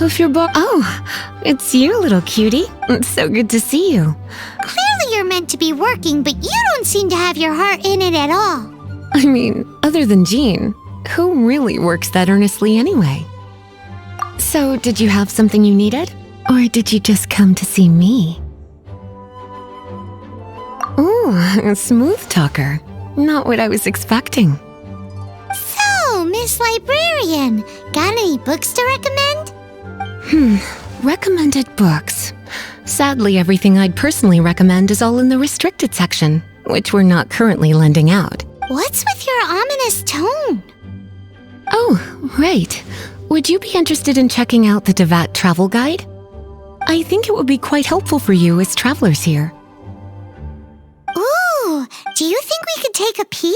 If you're Oh, it's you, little cutie. It's so good to see you. Clearly you're meant to be working, but you don't seem to have your heart in it at all. I mean, other than Jean, who really works that earnestly anyway? So, did you have something you needed? Or did you just come to see me? Ooh, a smooth talker. Not what I was expecting. So, Miss Librarian, got any books to recommend? Recommended books. Sadly, everything I'd personally recommend is all in the restricted section, which we're not currently lending out. What's with your ominous tone? Oh, right. Would you be interested in checking out the Devat travel guide? I think it would be quite helpful for you as travelers here. Ooh, do you think we could take a peek?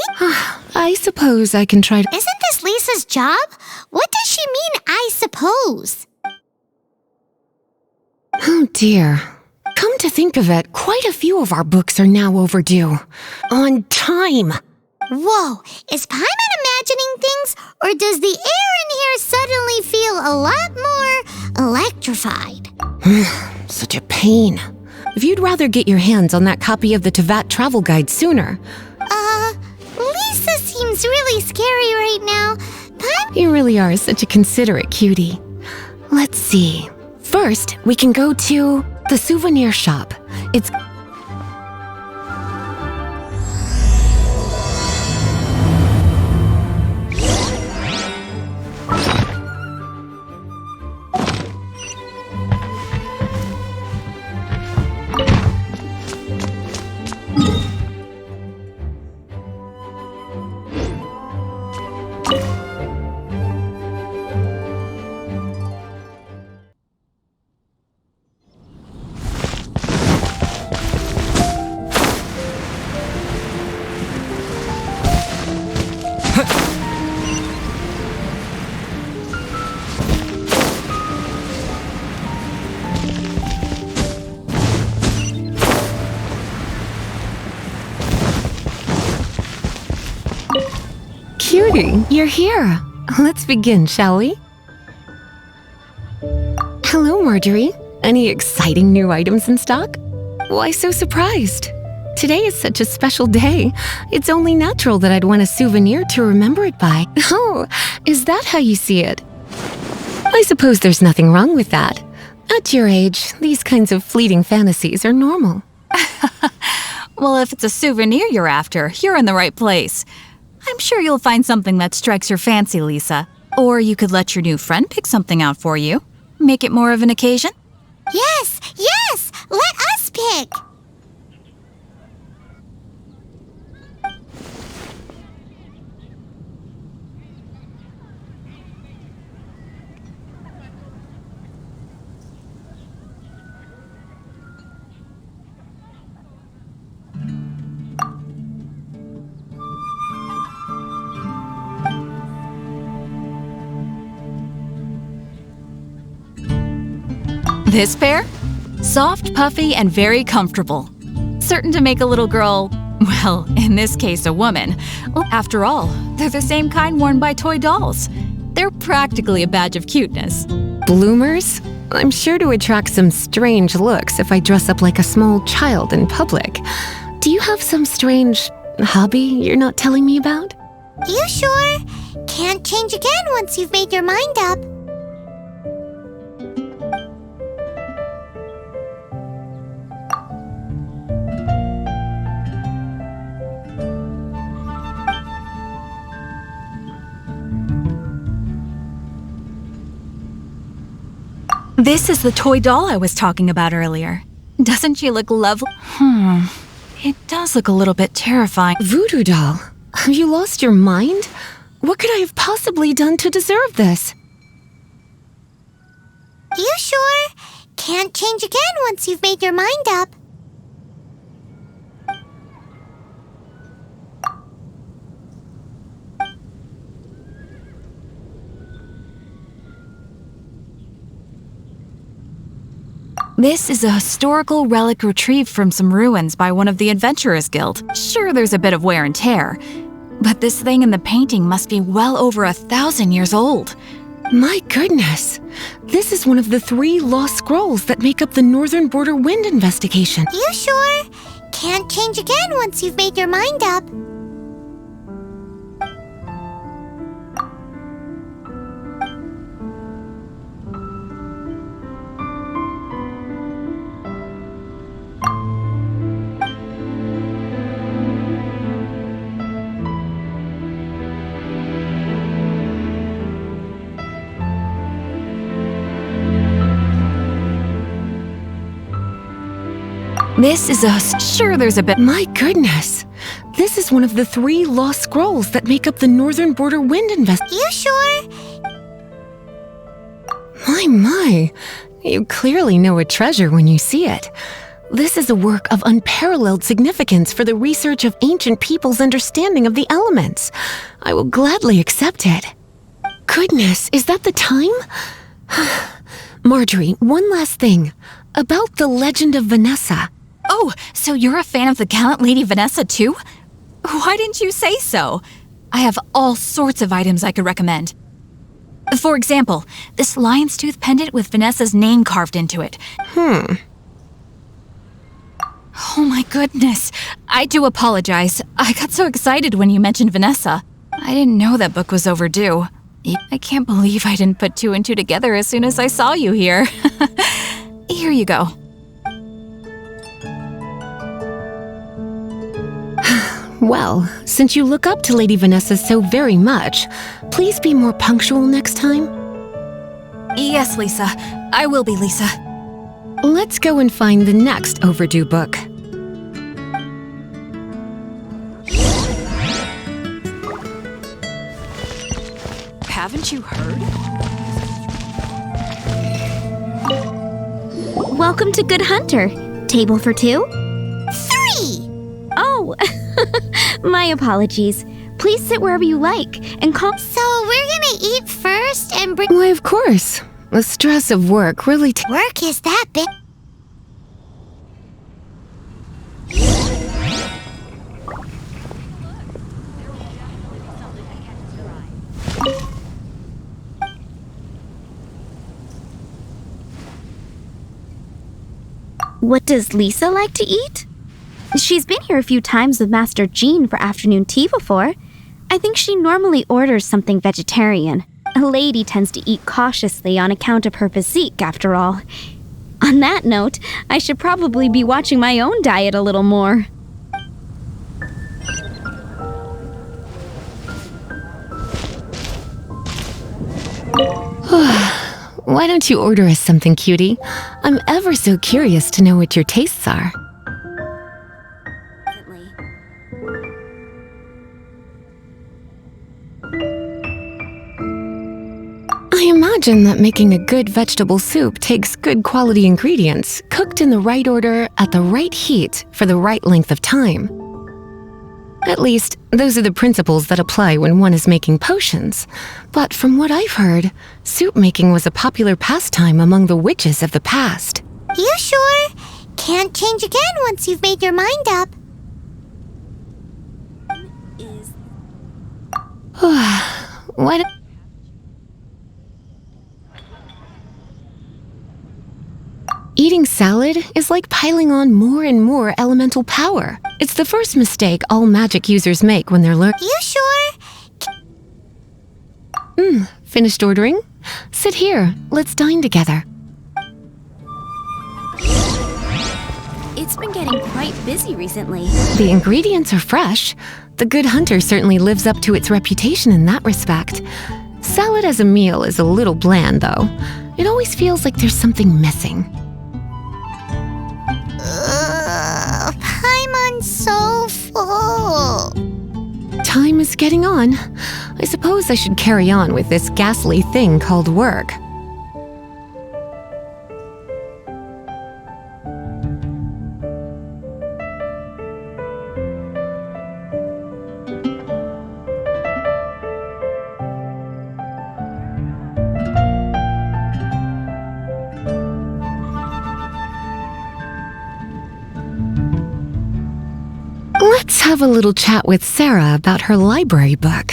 I suppose I can try to... Isn't this Lisa's job? What does she mean, I suppose? Oh dear. Come to think of it, quite a few of our books are now overdue. On time! Whoa, is Paimon imagining things, or does the air in here suddenly feel a lot more electrified? Such a pain. If you'd rather get your hands on that copy of the Tevat travel guide sooner. Lisa seems really scary right now. You really are such a considerate cutie. Let's see. First, we can go to the souvenir shop. It's... Cutie, you're here. Let's begin, shall we? Hello, Marjorie. Any exciting new items in stock? Why so surprised? Today is such a special day. It's only natural that I'd want a souvenir to remember it by. Oh, is that how you see it? I suppose there's nothing wrong with that. At your age, these kinds of fleeting fantasies are normal. Well, if it's a souvenir you're after, you're in the right place. I'm sure you'll find something that strikes your fancy, Lisa. Or you could let your new friend pick something out for you. Make it more of an occasion. Yes, yes! Let us pick! This pair? Soft, puffy, and very comfortable. Certain to make a little girl, well, in this case, a woman. After all, they're the same kind worn by toy dolls. They're practically a badge of cuteness. Bloomers? I'm sure to attract some strange looks if I dress up like a small child in public. Do you have some strange hobby you're not telling me about? You sure? Can't change again once you've made your mind up. This is the toy doll I was talking about earlier. Doesn't she look lovely? It does look a little bit terrifying. Voodoo doll? Have you lost your mind? What could I have possibly done to deserve this? You sure? Can't change again once you've made your mind up. This is a historical relic retrieved from some ruins by one of the Adventurers Guild. Sure, there's a bit of wear and tear, but this thing in the painting must be well over 1,000 years old. My goodness! This is one of the 3 lost scrolls that make up the Northern Border Wind investigation. You sure? Can't change again once you've made your mind up. This is a... Sure, there's a bit... My goodness! This is one of the 3 lost scrolls that make up the Northern Border Wind investigation. You sure? My! You clearly know a treasure when you see it. This is a work of unparalleled significance for the research of ancient people's understanding of the elements. I will gladly accept it. Goodness, is that the time? Marjorie, one last thing. About the legend of Vanessa. Oh, so you're a fan of the gallant Lady Vanessa too? Why didn't you say so? I have all sorts of items I could recommend. For example, this lion's tooth pendant with Vanessa's name carved into it. Oh my goodness. I do apologize. I got so excited when you mentioned Vanessa. I didn't know that book was overdue. I can't believe I didn't put 2 and 2 together as soon as I saw you here. Here you go. Well, since you look up to Lady Vanessa so very much, please be more punctual next time. Yes, Lisa. I will be, Lisa. Let's go and find the next overdue book. Haven't you heard? Welcome to Good Hunter. Table for 2? 3! Oh, my apologies. Please sit wherever you like and call. So we're gonna eat first and bring... Why, of course. The stress of work really Work is that big? What does Lisa like to eat? She's been here a few times with Master Jean for afternoon tea before. I think she normally orders something vegetarian. A lady tends to eat cautiously on account of her physique, after all. On that note, I should probably be watching my own diet a little more. Why don't you order us something, cutie? I'm ever so curious to know what your tastes are. I imagine that making a good vegetable soup takes good quality ingredients, cooked in the right order, at the right heat, for the right length of time. At least, those are the principles that apply when one is making potions. But from what I've heard, soup making was a popular pastime among the witches of the past. You sure? Can't change again once you've made your mind up. What? Eating salad is like piling on more and more elemental power. It's the first mistake all magic users make when they're You sure? Finished ordering? Sit here. Let's dine together. It's been getting quite busy recently. The ingredients are fresh. The Good Hunter certainly lives up to its reputation in that respect. Salad as a meal is a little bland, though. It always feels like there's something missing. Paimon's so full. Time is getting on. I suppose I should carry on with this ghastly thing called work. Let's have a little chat with Sarah about her library book.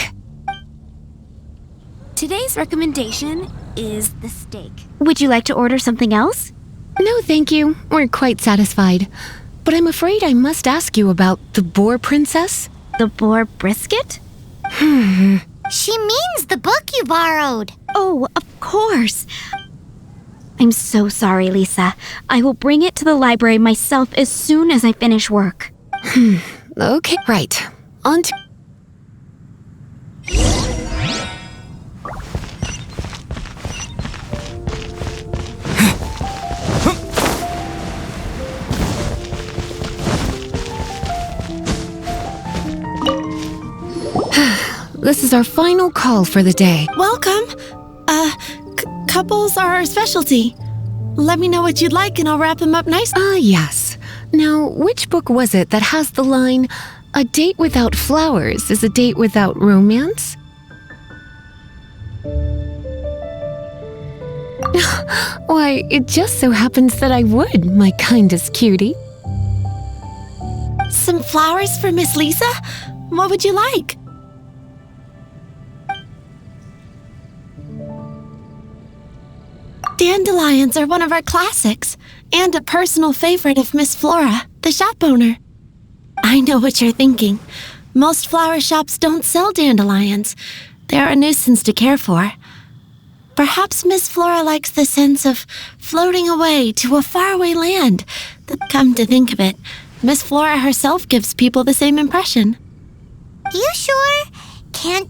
Today's recommendation is the steak. Would you like to order something else? No, thank you. We're quite satisfied. But I'm afraid I must ask you about the boar princess. The boar brisket? She means the book you borrowed. Oh, of course. I'm so sorry, Lisa. I will bring it to the library myself as soon as I finish work. Okay, right. On to... This is our final call for the day. Welcome. Couples are our specialty. Let me know what you'd like and I'll wrap them up nice. Yes. Now, which book was it that has the line, "A date without flowers is a date without romance"? Why, it just so happens that I would, my kindest cutie. Some flowers for Miss Lisa? What would you like? Dandelions are one of our classics, and a personal favorite of Miss Flora, the shop owner. I know what you're thinking. Most flower shops don't sell dandelions. They're a nuisance to care for. Perhaps Miss Flora likes the sense of floating away to a faraway land. Come to think of it, Miss Flora herself gives people the same impression. You sure? Can't...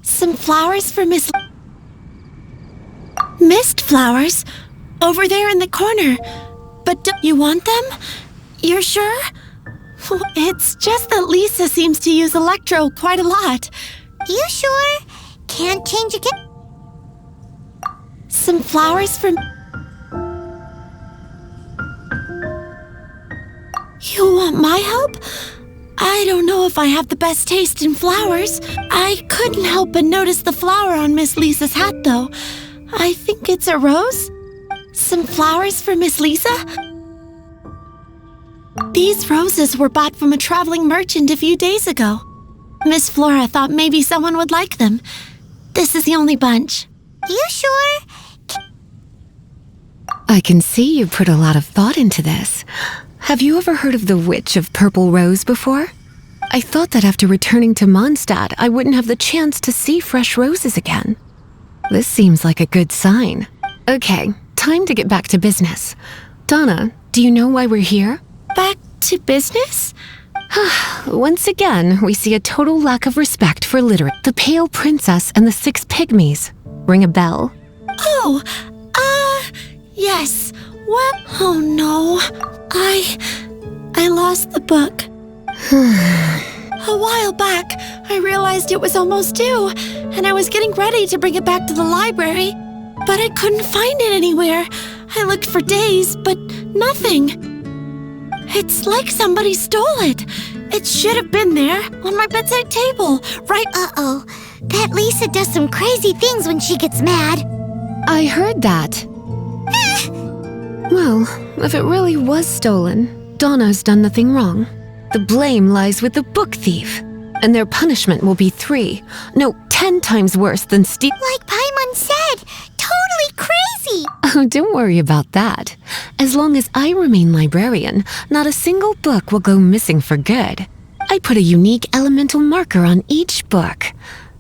Some flowers for Mist flowers? Over there in the corner. But don't you want them? You're sure? It's just that Lisa seems to use electro quite a lot. You sure? Can't change again? Some flowers for... You want my help? I don't know if I have the best taste in flowers. I couldn't help but notice the flower on Miss Lisa's hat, though. I think it's a rose. Some flowers for Miss Lisa? These roses were bought from a traveling merchant a few days ago. Miss Flora thought maybe someone would like them. This is the only bunch. You sure? I can see you put a lot of thought into this. Have you ever heard of the Witch of Purple Rose before? I thought that after returning to Mondstadt, I wouldn't have the chance to see fresh roses again. This seems like a good sign. Okay, time to get back to business. Donna, do you know why we're here? Back to business? Once again, we see a total lack of respect for literature. The Pale Princess and the Six Pygmies. Ring a bell? Oh, yes. What? Oh no. I lost the book. A while back, I realized it was almost due, and I was getting ready to bring it back to the library, but I couldn't find it anywhere. I looked for days, but nothing. It's like somebody stole it. It should have been there on my bedside table, right? Uh-oh. That Lisa does some crazy things when she gets mad. I heard that. Well, if it really was stolen, Donna's done nothing wrong. The blame lies with the book thief, and their punishment will be 10 times worse than steal. Like Paimon said, totally crazy. Oh, don't worry about that. As long as I remain librarian, not a single book will go missing for good. I put a unique elemental marker on each book.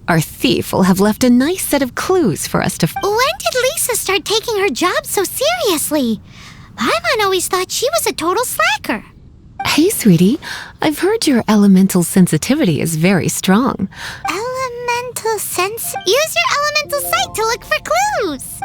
Our thief will have left a nice set of clues for us to... When did Lisa start taking her job so seriously? Paimon always thought she was a total slacker. Hey, sweetie, I've heard your elemental sensitivity is very strong. Elemental sense? Use your elemental sight to look for clues.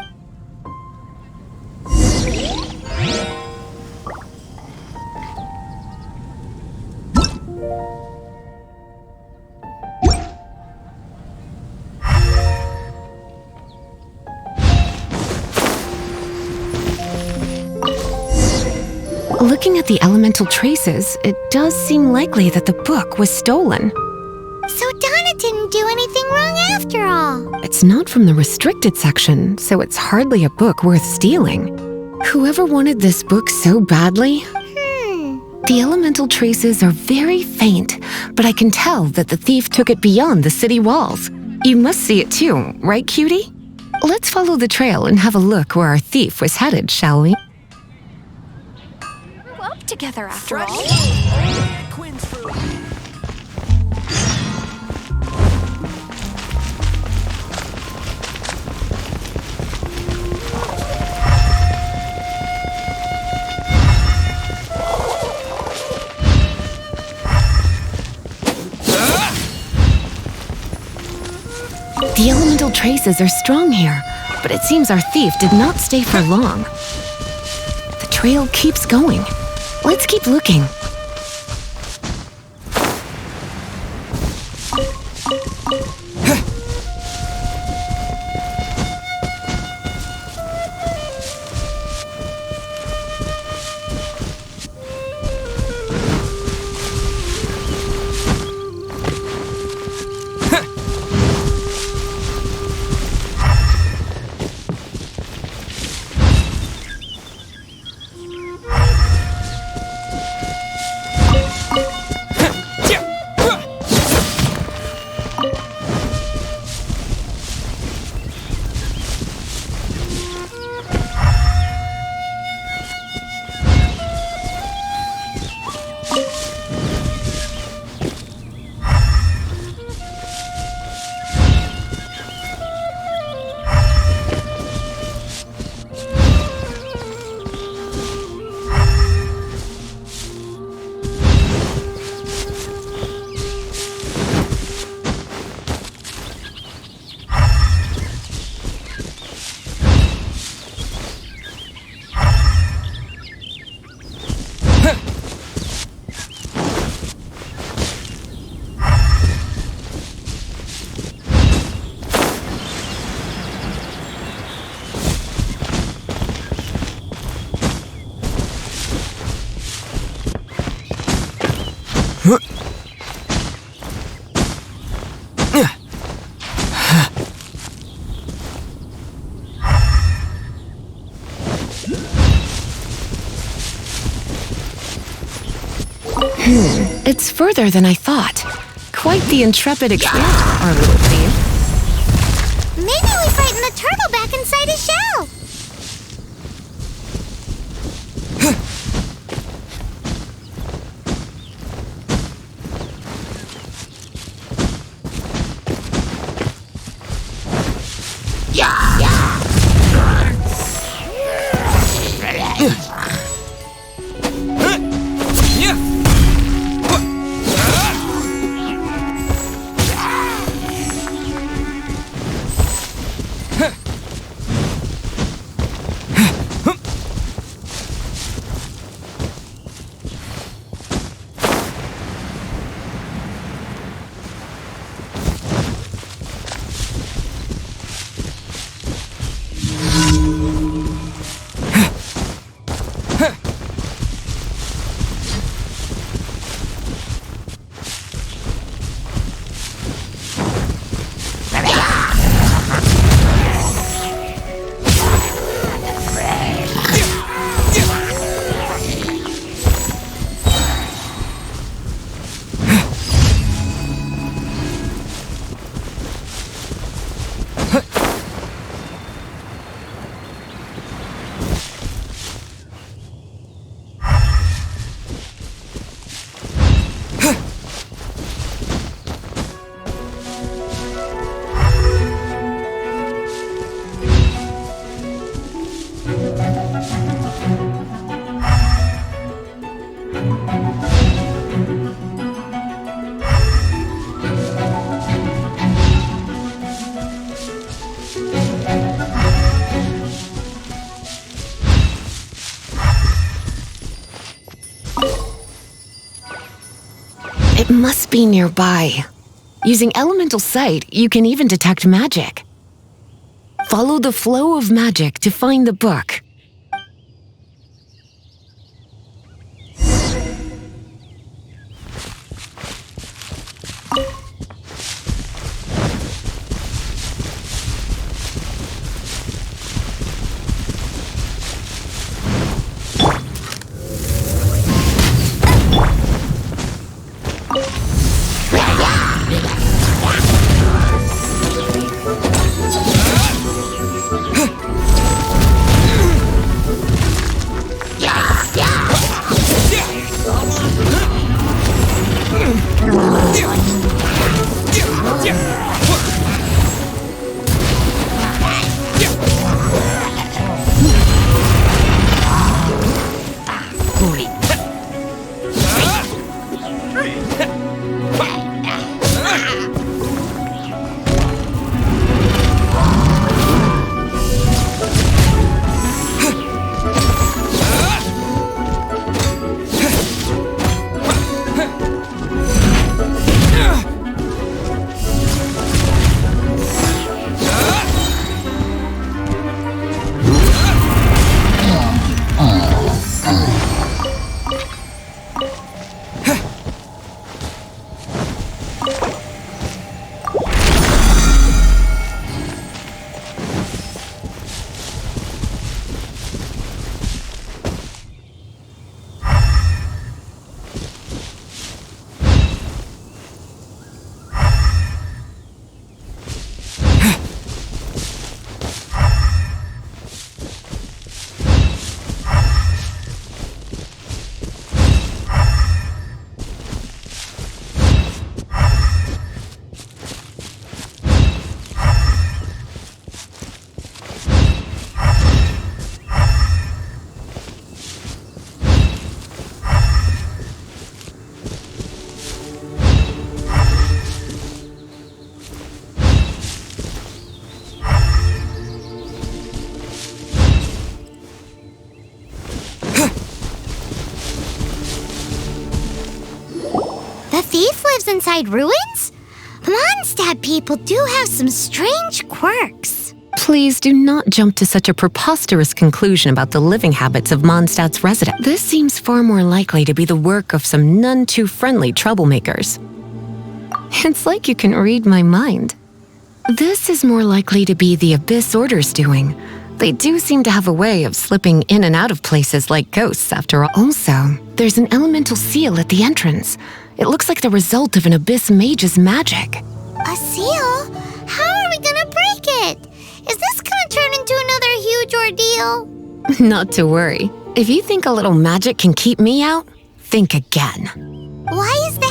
Looking at the elemental traces, it does seem likely that the book was stolen. So Donna didn't do anything wrong after all. It's not from the restricted section, so it's hardly a book worth stealing. Whoever wanted this book so badly... The elemental traces are very faint, but I can tell that the thief took it beyond the city walls. You must see it too, right, cutie? Let's follow the trail and have a look where our thief was headed, shall we? Grew up together after all. The elemental traces are strong here, but it seems our thief did not stay for long. The trail keeps going. Let's keep looking. It's further than I thought. Quite the intrepid explorer, our little thief. Maybe we frightened the turtle back inside his shell. It must be nearby. Using elemental sight, you can even detect magic. Follow the flow of magic to find the book. The thief lives inside ruins? Mondstadt people do have some strange quirks. Please do not jump to such a preposterous conclusion about the living habits of Mondstadt's residents. This seems far more likely to be the work of some none too friendly troublemakers. It's like you can read my mind. This is more likely to be the Abyss Order's doing. They do seem to have a way of slipping in and out of places like ghosts, after all. Also, there's an elemental seal at the entrance. It looks like the result of an Abyss mage's magic. A seal? How are we gonna break it? Is this gonna turn into another huge ordeal? Not to worry. If you think a little magic can keep me out, think again. Why is that?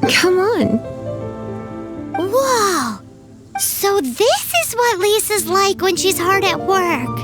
Come on. Whoa! So this is what Lisa's like when she's hard at work.